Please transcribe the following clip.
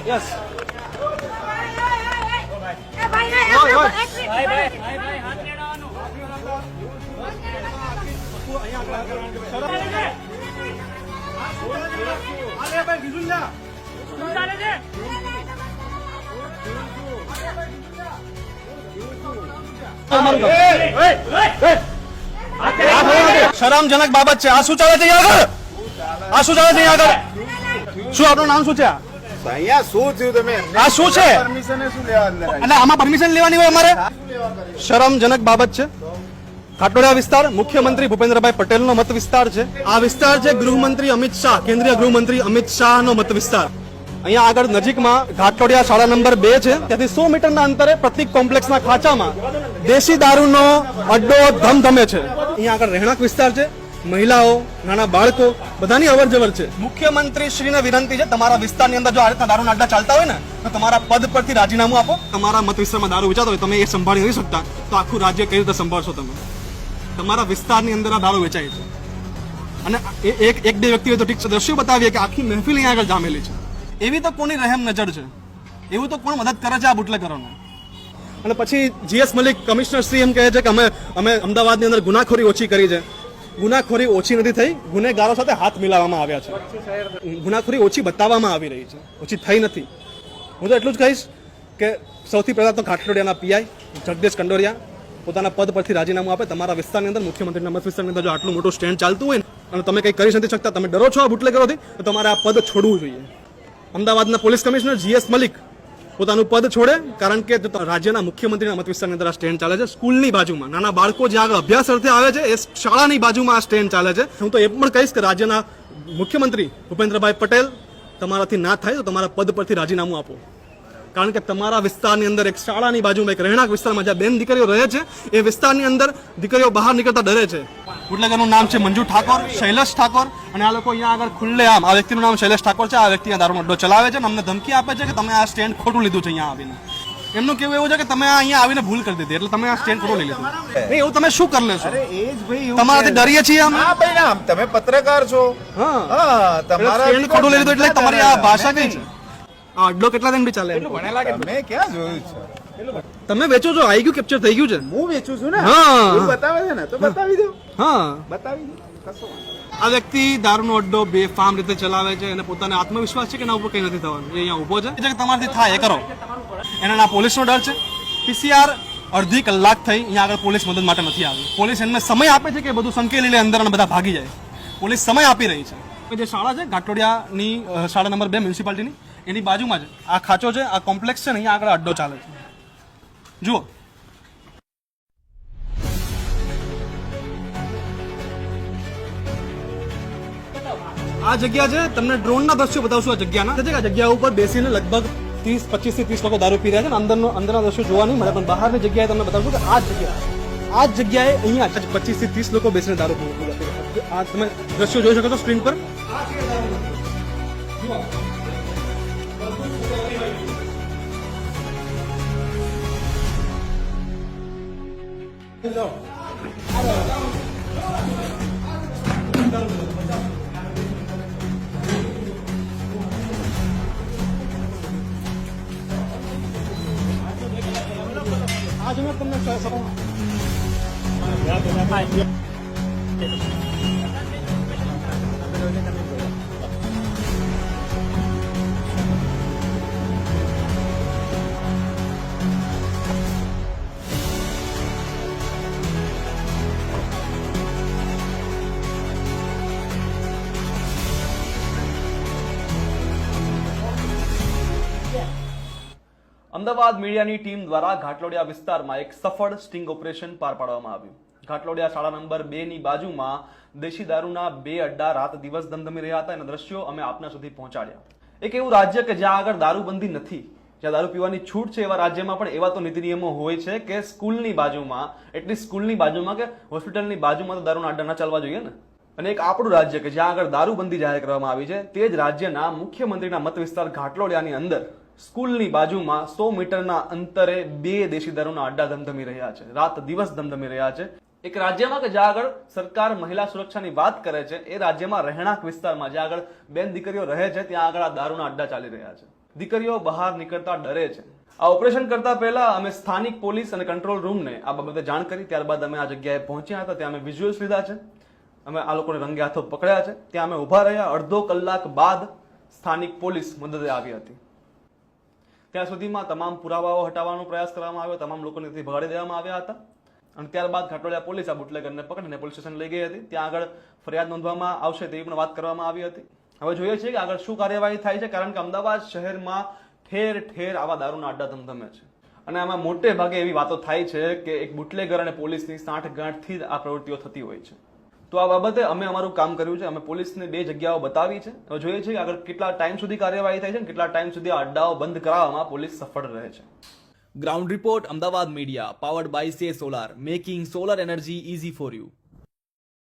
Yes શરમજનક બાબત છે. આ શું ચાલે છે આગળ? આ શું ચાલે છે આગળ? શું આપનું નામ શું છે? અહીંયા શું થયું તમે આ શું છે? પરમિશન શું લેવા અંદર એટલે આમાં પરમિશન લેવાની હોય અમારે? શરમજનક બાબત છે. ઘાટલોડિયા વિસ્તાર મુખ્યમંત્રી ભૂપેન્દ્રભાઈ પટેલનો મત વિસ્તાર છે. આ વિસ્તાર છે ગૃહમંત્રી અમિત શાહ, કેન્દ્રીય ગૃહમંત્રી અમિત શાહનો મત વિસ્તાર. અહીંયા આગળ નજીકમાં ઘાટલોડિયા શાળા નંબર 2 છે. ત્યાંથી 100 મીટરના અંતરે પ્રતિક કોમ્પ્લેક્સના ખાંચામાં દેશી દારૂનો અડ્ડો ધમધમે છે. અહીંયા આગળ રહેણાંક વિસ્તાર છે. મહિલાઓ, નાના બાળકો બધાની અવર જવર છે. મુખ્યમંત્રી શ્રીને વિનંતી છે, તમારા વિસ્તારની અંદર જો આ રીતના દારૂના અડ્ડા ચાલતા હોય ને તો તમારા પદ પરથી રાજીનામું આપો. તમારા મત વિસ્તારમાં દારૂ વેચાતો હોય, તમે એ સંભાળી નથી શકતા તો આખું રાજ્ય કઈ રીતે સંભાળશો તમે? તમારા વિસ્તારની અંદર આ દારૂ વેચાય છે અને એક બે વ્યક્તિઓ તો ઠીક છે, દ્રશ્યો બતાવીએ કે આખી મહેફિલ અહીંયા આગળ જામેલી છે. એવી તો કોની રહેમ નજર છે? એવું તો કોણ મદદ કરે છે આ બુટલેગરોને? અને પછી જીએસ મલિક કમિશનર શ્રી એમ કહે છે કે અમે અમદાવાદની અંદર ગુનાખોરી ઓછી કરી છે. ગુનાખોરી ઓછી નથી થઈ, ગુનેગારો સાથે હાથ મિલાવવામાં આવ્યા છે. ગુનાખોરી ઓછી બતાવવામાં આવી રહી છે, ઓછી થઈ નથી. હું તો એટલું જ કહીશ કે સૌથી પહેલા તો ઘાટલોડિયાના પીઆઈ જગદીશ કંડોરિયા પોતાના પદ પરથી રાજીનામું આપે. તમારા વિસ્તારની અંદર, મુખ્યમંત્રીના મત વિસ્તારની અંદર જો આટલું મોટું સ્ટેન્ડ ચાલતું હોય અને તમે કંઈ કરી નથી શકતા, તમે ડરો છો આ બુટલેગરોથી, તો તમારે આ પદ છોડવું જોઈએ. અમદાવાદના પોલીસ કમિશનર જીએસ મલિક પોતાનું પદ છોડે, કારણ કે રાજ્યના મુખ્યમંત્રીના મત વિસ્તારની અંદર આ સ્ટેન્ડ ચાલે છે. સ્કૂલની બાજુમાં નાના બાળકો જ્યાં આગળ અભ્યાસ અર્થે આવે છે એ શાળાની બાજુમાં આ સ્ટેન્ડ ચાલે છે. હું તો એ પણ કહીશ કે રાજ્યના મુખ્યમંત્રી ભૂપેન્દ્રભાઈ પટેલ, તમારાથી ના થાય તો તમારા પદ પરથી રાજીનામું આપો. કારણ કે તમારા વિસ્તારની અંદર એક શાળાની બાજુમાં એક રહેણાંક વિસ્તારમાં જ્યાં બેન દીકરીઓ રહે છે એ વિસ્તારની અંદર દીકરીઓ બહાર નીકળતા ડરે છે. બુટલેગરનું નામ છે મંજુ ઠાકોર, શૈલેષ ઠાકોર, અને આ લોકો અહીંયા આગળ ખુલ્લે આમ, આ વ્યક્તિનું નામ શૈલેષ ઠાકોર છે, આ વ્યક્તિ દારૂનો અડ્ડો ચલાવે છે અને અમને ધમકી આપે છે કે તમે આ સ્ટેન્ડ ખોટું લીધું છે. અહીંયા આવીને એમનું કેવું એવું છે કે તમે અહીંયા આવીને ભૂલ કરી દીધી એટલે તમે આ સ્ટેન્ડ ખોટું લઈ લીધું. નહીં, એવું તમે શું કરી લેશો? અરે એ જ ભાઈ તમારાથી ડરીએ છીએ અમે. હા ભાઈ ના, તમે પત્રકાર છો. હા, તમારા સ્ટેન્ડ ખોટું લઈ લીધું એટલે તમારી આ ભાષા કઈ છે? આ અડ્ડો કેટલા દિન બી ચાલે? તમે ક્યાં જોયું છે? તમે વેચો છો, આવી ગયું, કેપ્ચર થઈ ગયું છે. હું વેચું છું ને. હા. એવું બતાવે છે ને તો બતાવી દો. હા, બતાવી દો, કશો વાંધો નહીં. આ વ્યક્તિ દારૂનો અડ્ડો બેફામ રીતે ચલાવે છે અને પોતાને આત્મવિશ્વાસ છે કે એના ઉપર કઈ નથી થવાનું. એ અહીંયા ઉભો છે કે તમારાથી થાય એ કરો. એના ના પોલીસનો ડર છે. પીસીઆર અડધી કલાક થઈ, અહીંયા આગળ પોલીસ મદદ માટે નથી આવી. પોલીસ એમને સમય આપે છે કે બધું સંકેલી લે અંદર અને બધા ભાગી જાય. પોલીસ સમય આપી રહી છે. જે શાળા છે ઘાટલોડિયાની શાળા નંબર 2 મ્યુનિસિપાલિટીની, એની બાજુમાં છે આ ખાંચો છે, આ કોમ્પ્લેક્સ છે ને, અહીંયા આગળ અડ્ડો ચાલે છે. જુઓ, આ જગ્યા છે, તમને ડ્રોનના દ્રશ્યો બતાવશું. આ જગ્યાના, આ જગ્યા ઉપર બેસીને લગભગ 25 થી 30 લોકો દારૂ પી રહ્યા છે. અંદરના દ્રશ્યો જોવા નહીં મળે, પણ બહારની જગ્યાએ તમને બતાવશું કે આ જગ્યાએ અહીંયા 25 થી 30 લોકો બેસીને દારૂ પી રહ્યા છે. આ તમે દ્રશ્યો જોઈ શકો છો સ્ક્રીન પર. आज मैं तुमने અમદાવાદ મીડિયાની ટીમ દ્વારા ઘાટલોડિયા વિસ્તારમાં એક સફળ સ્ટિંગ ઓપરેશન પાર પાડવામાં આવ્યું. ઘાટલોડિયા શાળા નંબર 2 ની બાજુમાં દેશી દારૂના 2 અડ્ડા રાત દિવસ ધમધમી રહ્યા હતા. એના દ્રશ્યો અમે આપના સુધી પહોંચાડ્યા. એક એવું રાજ્ય કે જ્યાં આગળ દારૂબંધી નથી, જ્યાં દારૂ પીવાની છૂટ છે, એવા રાજ્યમાં પણ એવા તો નીતિ નિયમો હોય છે કે સ્કૂલની બાજુમાં, એટલી સ્કૂલની બાજુમાં કે હોસ્પિટલની બાજુમાં તો દારૂના અડ્ડા ના ચાલવા જોઈએ ને. અને એક આપણું રાજ્ય કે જ્યાં આગળ દારૂબંધી જાહેર કરવામાં આવી છે, તે જ રાજ્યના મુખ્યમંત્રીના મત વિસ્તાર ઘાટલોડિયાની અંદર સ્કૂલની બાજુમાં 100 મીટરના અંતરે 2 દેશી દારૂના અડ્ડા ધમધમી રહ્યા છે, રાત દિવસ ધમધમી રહ્યા છે. એક રાજ્યમાં કે જ્યાં આગળ સરકાર મહિલા સુરક્ષાની વાત કરે છે, એ રાજ્યમાં રહેણાંક વિસ્તારમાં જ્યાં આગળ બેન દીકરીઓ રહે છે, ત્યાં આગળ આ દારૂના અડ્ડા ચાલી રહ્યા છે. દીકરીઓ બહાર નીકળતા ડરે છે. આ ઓપરેશન કરતા પહેલા અમે સ્થાનિક પોલીસ અને કંટ્રોલ રૂમને આ બાબતે જાણ કરી. ત્યારબાદ અમે આ જગ્યાએ પહોંચ્યા હતા. ત્યાં અમે વિઝ્યુઅલ્સ લીધા છે. અમે આ લોકોને રંગે હાથો પકડ્યા છે. ત્યાં અમે ઉભા રહ્યા. અડધો કલાક બાદ સ્થાનિક પોલીસ મદદે આવી હતી. ત્યાં સુધીમાં તમામ પુરાવાઓ હટાવવાનો પ્રયાસ કરવામાં આવ્યો. તમામ લોકોને ત્યાંથી ભગાડી દેવામાં આવ્યા હતા. અને ત્યારબાદ ઘાટોડિયા પોલીસ આ બુટલેગરને પકડીને પોલીસ સ્ટેશન લઈ ગઈ હતી. ત્યાં આગળ ફરિયાદ નોંધવામાં આવશે તેવી પણ વાત કરવામાં આવી હતી. હવે જોઈએ છીએ કે આગળ શું કાર્યવાહી થાય છે, કારણ કે અમદાવાદ શહેરમાં ઠેર ઠેર આવા દારૂના અડ્ડા ધમધમે છે. અને આમાં મોટે ભાગે એવી વાતો થાય છે કે એક બુટલેગર અને પોલીસની સાંઠગાંઠથી જ આ પ્રવૃત્તિઓ થતી હોય છે. તો આ બાબતે અમે અમારું કામ કર્યું છે. અમે પોલીસને 2 જગ્યાઓ બતાવી છે. હવે જોઈએ છીએ કે આગળ કેટલા ટાઈમ સુધી કાર્યવાહી થાય છે અને કેટલા ટાઈમ સુધી આ અડ્ડાઓ બંધ કરાવવામાં પોલીસ સફળ રહે છે. Ground report Ahmedabad media powered by સે solar making solar energy easy for you.